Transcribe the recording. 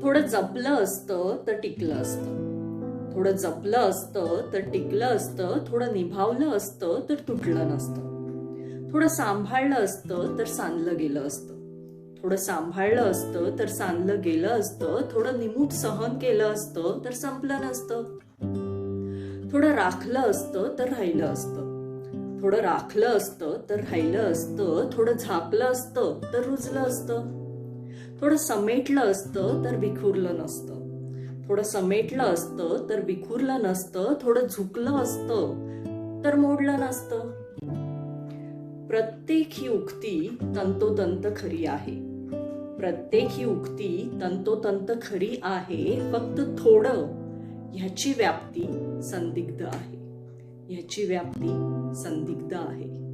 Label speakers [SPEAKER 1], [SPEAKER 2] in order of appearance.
[SPEAKER 1] थोडं जपलं असतं तर टिकलं असतं, थोडं जपलं असतं तर टिकलं असतं, थोडं निभावलं असतं तर तुटलं नसतं, थोडं सांभाळलं असतं तर सांधलं गेलं असतं, थोडं सांभाळलं असतं तर सांधलं गेलं असतं, थोडं निमूट सहन केलं असतं तर संपलं नसतं, थोडं राखलं असतं तर राहिलं असतं, थोडं राखलं असतं तर राहिलं असतं, थोडं झाकलं असतं तर रुजलं असतं, थोडं समेटलं असतं तर विखुरलं नसतं, थोडं समेटलं असतं तर विखुरलं नसतं, थोडं झुकलं असतं तर मोडलं नसतं. प्रत्येक ही उक्ती तंतोतंत खरी आहे, प्रत्येक ही उक्ती तंतोतंत खरी आहे, फक्त थोडं ह्याची व्याप्ती संदिग्ध आहे, ह्याची व्याप्ती संदिग्ध आहे.